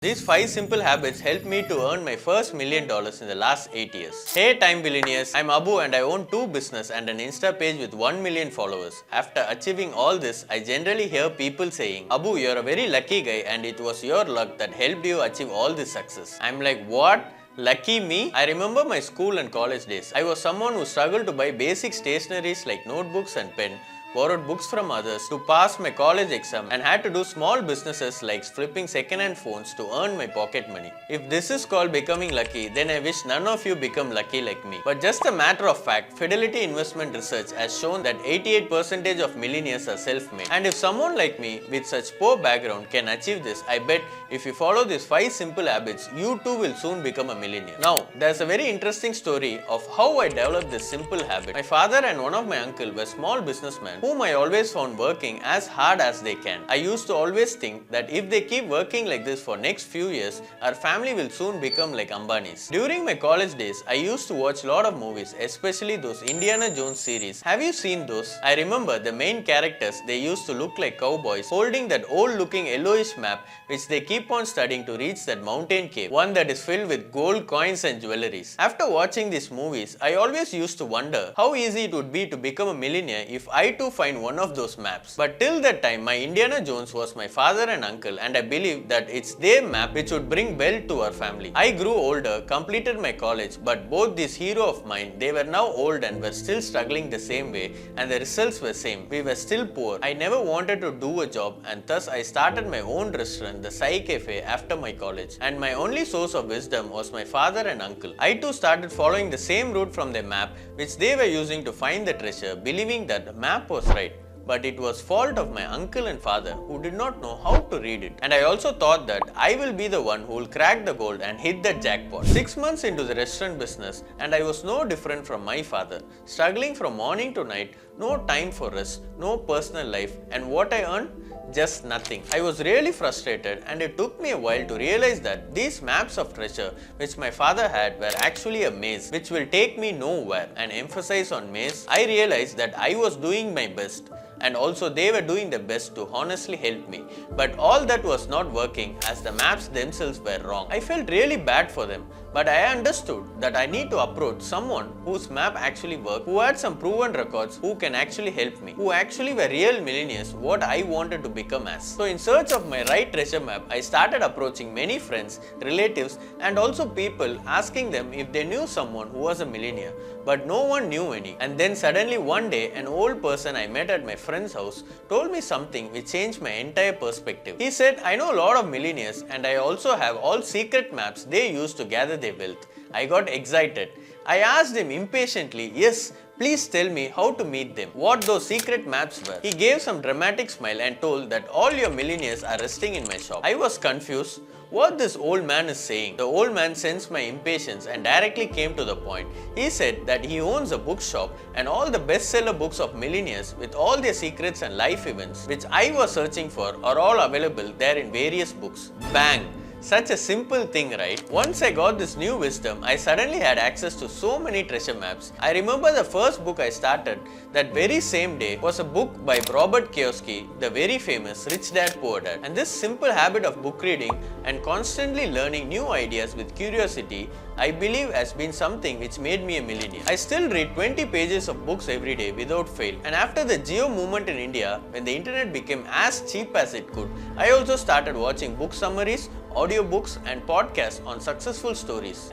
These 5 simple habits helped me to earn my first $1 million in the last 8 years. Hey time billionaires, I'm Abu and I own 2 businesses and an Insta page with 1 million followers. After achieving all this, I generally hear people saying, Abu, you're a very lucky guy and it was your luck that helped you achieve all this success. I'm like, what? Lucky me? I remember my school and college days. I was someone who struggled to buy basic stationeries like notebooks and pen, borrowed books from others to pass my college exam, and had to do small businesses like flipping second-hand phones to earn my pocket money. If this is called becoming lucky, then I wish none of you become lucky like me. But just a matter of fact, Fidelity Investment Research has shown that 88% of millionaires are self-made. And if someone like me with such poor background can achieve this, I bet if you follow these 5 simple habits, you too will soon become a millionaire. Now, there's a very interesting story of how I developed this simple habit. My father and one of my uncle were small businessmen whom I always found working as hard as they can. I used to always think that if they keep working like this for next few years, our family will soon become like Ambani's. During my college days, I used to watch a lot of movies, especially those Indiana Jones series. Have you seen those? I remember the main characters, they used to look like cowboys holding that old looking yellowish map which they keep on studying to reach that mountain cave, one that is filled with gold coins and jewelries. After watching these movies, I always used to wonder how easy it would be to become a millionaire if I too find one of those maps. But till that time, my Indiana Jones was my father and uncle, and I believe that it's their map which would bring wealth to our family. I grew older, completed my college, but both these heroes of mine, they were now old and were still struggling the same way, and the results were same. We were still poor. I never wanted to do a job, and thus I started my own restaurant, the Sai Cafe, after my college. And my only source of wisdom was my father and uncle. I too started following the same route from their map which they were using to find the treasure, believing that the map was right. But it was fault of my uncle and father who did not know how to read it. And I also thought that I will be the one who will crack the gold and hit the jackpot. 6 months into the restaurant business, and I was no different from my father, struggling from morning to night, no time for rest, no personal life, and what I earned? Just nothing. I was really frustrated, and it took me a while to realize that these maps of treasure which my father had were actually a maze which will take me nowhere. And emphasize on maze, I realized that I was doing my best, and also they were doing their best to honestly help me. But all that was not working as the maps themselves were wrong. I felt really bad for them, but I understood that I need to approach someone whose map actually worked, who had some proven records, who can actually help me, who actually were real millionaires, what I wanted to become as. So in search of my right treasure map, I started approaching many friends, relatives, and also people, asking them if they knew someone who was a millionaire, but no one knew any. And then suddenly one day, an old person I met at my friend's house told me something which changed my entire perspective. He said, I know a lot of millionaires and I also have all secret maps they use to gather their wealth. I got excited. I asked him impatiently, yes, please tell me how to meet them, what those secret maps were. He gave some dramatic smile and told that all your millionaires are resting in my shop. I was confused what this old man is saying. The old man sensed my impatience and directly came to the point. He said that he owns a bookshop and all the bestseller books of millionaires with all their secrets and life events which I was searching for are all available there in various books. Bang! Such a simple thing, right? Once I got this new wisdom, I suddenly had access to so many treasure maps. I remember the first book I started that very same day was a book by Robert Kiyosaki, the very famous Rich Dad Poor Dad. And this simple habit of book reading and constantly learning new ideas with curiosity, I believe has been something which made me a millionaire. I still read 20 pages of books every day without fail. And after the Geo movement in India, when the internet became as cheap as it could, I also started watching book summaries, audiobooks and podcasts on successful stories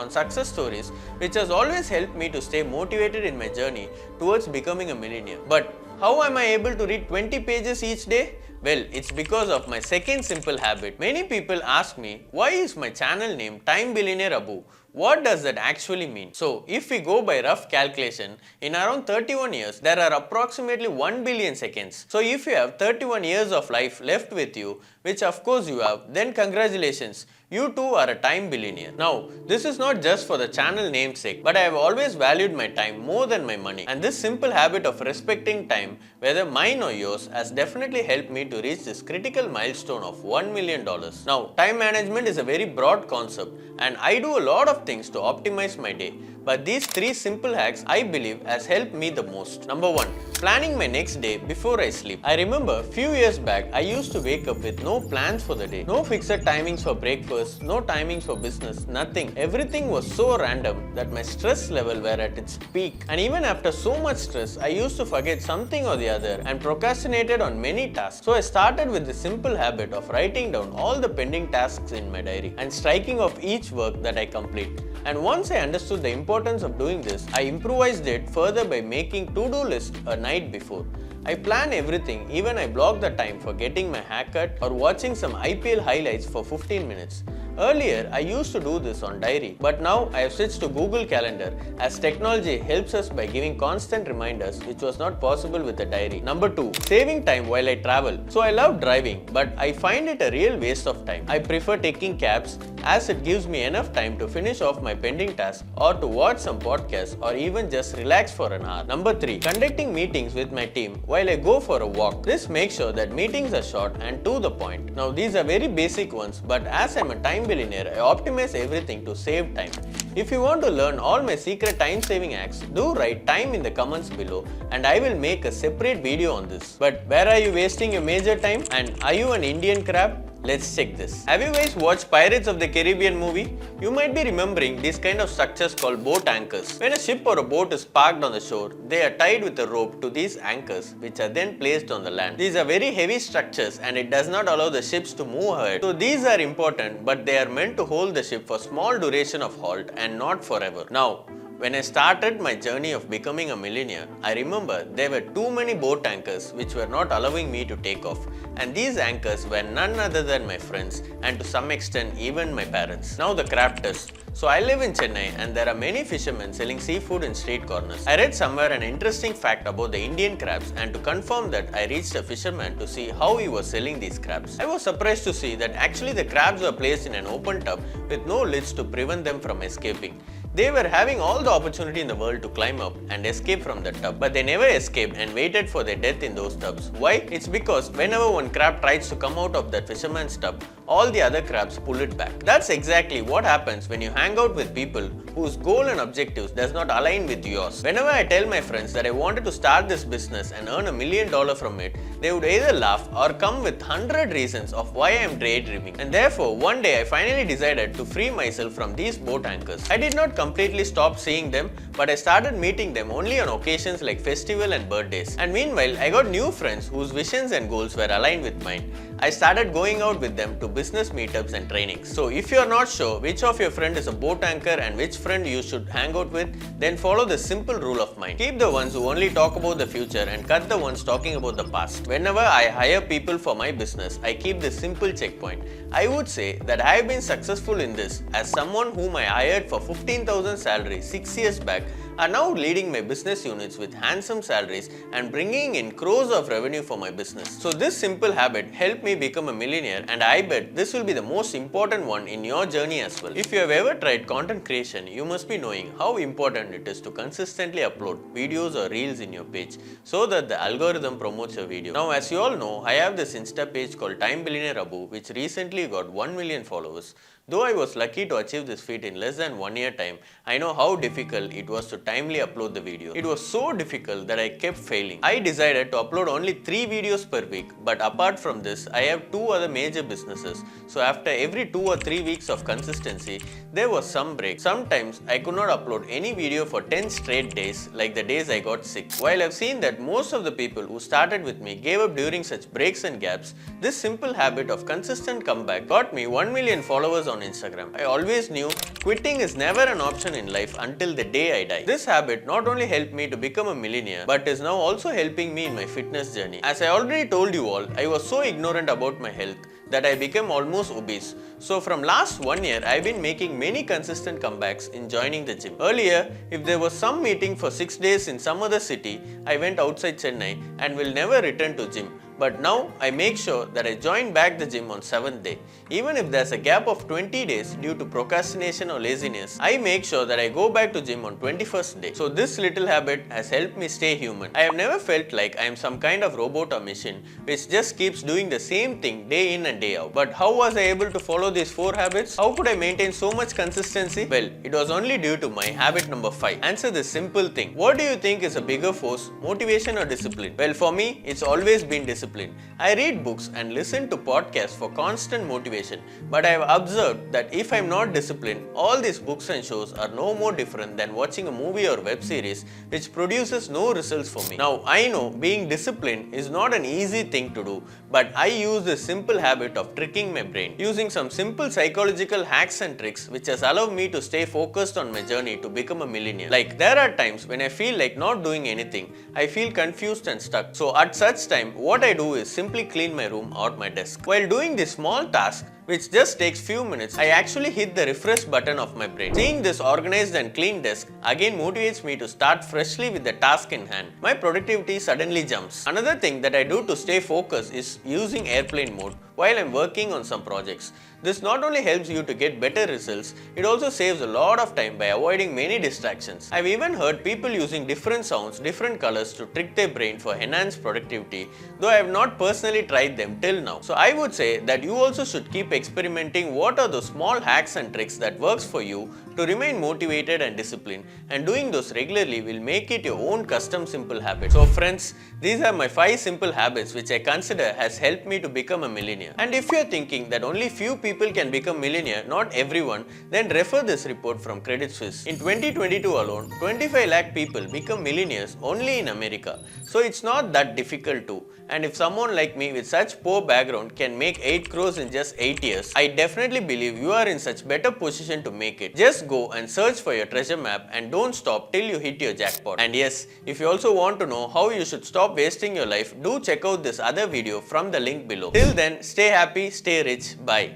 success stories, which has always helped me to stay motivated in my journey towards becoming a millionaire. But how am I able to read 20 pages each day? Well, it's because of my second simple habit. Many people ask me, why is my channel name Timebillionaureabu? What does that actually mean? So, if we go by rough calculation, in around 31 years, there are approximately 1 billion seconds. So, if you have 31 years of life left with you, which of course you have, then congratulations, you too are a time billionaire. Now, this is not just for the channel namesake, but I have always valued my time more than my money. And this simple habit of respecting time, whether mine or yours, has definitely helped me to reach this critical milestone of $1 million. Now, time management is a very broad concept and I do a lot of things to optimize my day. But these 3 simple hacks I believe has helped me the most. Number 1. Planning my next day before I sleep. I remember few years back I used to wake up with no plans for the day. No fixed timings for breakfast, no timings for business, nothing. Everything was so random that my stress level were at its peak. And even after so much stress, I used to forget something or the other and procrastinated on many tasks. So I started with the simple habit of writing down all the pending tasks in my diary and striking off each work that I complete. And once I understood the importance of doing this, I improvised it further by making to-do list a night before. I plan everything, even I block the time for getting my haircut or watching some IPL highlights for 15 minutes. Earlier, I used to do this on diary, but now I have switched to Google Calendar as technology helps us by giving constant reminders, which was not possible with a diary. Number 2. Saving time while I travel. So I love driving, but I find it a real waste of time. I prefer taking cabs as it gives me enough time to finish off my pending tasks or to watch some podcasts or even just relax for an hour. Number 3. Conducting meetings with my team while I go for a walk. This makes sure that meetings are short and to the point. Now these are very basic ones, but as I'm a time billionaire, I optimize everything to save time. If you want to learn all my secret time saving hacks, do write time in the comments below and I will make a separate video on this. But where are you wasting your major time? And are you an Indian crab? Let's check this. Have you guys watched Pirates of the Caribbean movie? You might be remembering these kind of structures called boat anchors. When a ship or a boat is parked on the shore, they are tied with a rope to these anchors which are then placed on the land. These are very heavy structures and it does not allow the ships to move ahead. So these are important, but they are meant to hold the ship for small duration of halt and not forever. Now, when I started my journey of becoming a millionaire, I remember there were too many boat anchors which were not allowing me to take off. And these anchors were none other than my friends and to some extent even my parents. Now the crab test. So I live in Chennai and there are many fishermen selling seafood in street corners. I read somewhere an interesting fact about the Indian crabs, and to confirm that I reached a fisherman to see how he was selling these crabs. I was surprised to see that actually the crabs were placed in an open tub with no lids to prevent them from escaping. They were having all the opportunity in the world to climb up and escape from the tub, but they never escaped and waited for their death in those tubs. Why? It's because whenever one crab tries to come out of that fisherman's tub, all the other crabs pull it back. That's exactly what happens when you hang out with people whose goal and objectives does not align with yours. Whenever I tell my friends that I wanted to start this business and earn $1 million from it, they would either laugh or come with 100 reasons of why I am daydreaming. And therefore, one day I finally decided to free myself from these boat anchors. I did not completely stop seeing them, but I started meeting them only on occasions like festival and birthdays. And meanwhile, I got new friends whose visions and goals were aligned with mine. I started going out with them to business meetups and trainings. So if you are not sure which of your friend is a boat anchor and which friend you should hang out with, then follow the simple rule of mine. Keep the ones who only talk about the future and cut the ones talking about the past. Whenever I hire people for my business, I keep this simple checkpoint. I would say that I have been successful in this as someone whom I hired for 15,000 salary 6 years back are now leading my business units with handsome salaries and bringing in crores of revenue for my business. So this simple habit helped me become a millionaire, and I bet this will be the most important one in your journey as well. If you have ever tried content creation, you must be knowing how important it is to consistently upload videos or reels in your page so that the algorithm promotes your video. Now, as you all know, I have this Insta page called Timebillionaureabu, which recently got 1 million followers. Though I was lucky to achieve this feat in less than 1 year time, I know how difficult it was to timely upload the video. It was so difficult that I kept failing. I decided to upload only 3 videos per week, but apart from this, I have 2 other major businesses. So after every 2 or 3 weeks of consistency, there was some break. Sometimes I could not upload any video for 10 straight days, like the days I got sick. While I've seen that most of the people who started with me gave up during such breaks and gaps, this simple habit of consistent comeback got me 1 million followers on Instagram. I always knew quitting is never an option in life until the day I die. This habit not only helped me to become a millionaire, but is now also helping me in my fitness journey. As I already told you all, I was so ignorant about my health that I became almost obese. So from last 1 year, I've been making many consistent comebacks in joining the gym. Earlier, if there was some meeting for 6 days in some other city, I went outside Chennai and will never return to gym. but now I make sure that I join back the gym on 7th day. Even if there's a gap of 20 days due to procrastination or laziness, I make sure that I go back to gym on 21st day. So this little habit has helped me stay human. I have never felt like I am some kind of robot or machine which just keeps doing the same thing day in and day out. But how was I able to follow these 4 habits? How could I maintain so much consistency? Well, it was only due to my habit number 5. Answer this simple thing. What do you think is a bigger force, motivation or discipline? Well, for me, it's always been discipline. I read books and listen to podcasts for constant motivation, but I have observed that if I'm not disciplined, all these books and shows are no more different than watching a movie or web series which produces no results for me. Now, I know being disciplined is not an easy thing to do, but I use this simple habit of tricking my brain using some simple psychological hacks and tricks which has allowed me to stay focused on my journey to become a millionaire. Like, there are times when I feel like not doing anything, I feel confused and stuck. So at such time, what I do is simply clean my room or my desk. While doing this small task, which just takes few minutes, I actually hit the refresh button of my brain. Seeing this organized and clean desk again motivates me to start freshly with the task in hand. My productivity suddenly jumps. Another thing that I do to stay focused is using airplane mode while I'm working on some projects. This not only helps you to get better results, it also saves a lot of time by avoiding many distractions. I've even heard people using different sounds, different colors to trick their brain for enhanced productivity, though I have not personally tried them till now. So I would say that you also should keep experimenting what are those small hacks and tricks that works for you to remain motivated and disciplined, and doing those regularly will make it your own custom simple habit. So friends, these are my 5 simple habits which I consider has helped me to become a millionaire. And if you are thinking that only few people can become millionaire, not everyone, then refer this report from Credit Suisse. In 2022 alone, 25 lakh people become millionaires only in America. So it's not that difficult too. And if someone like me with such poor background can make 8 crores in just 8 years, I definitely believe you are in such better position to make it. Just go and search for your treasure map and don't stop till you hit your jackpot. And yes, if you also want to know how you should stop wasting your life, do check out this other video from the link below. Till then, stay happy, stay rich, bye.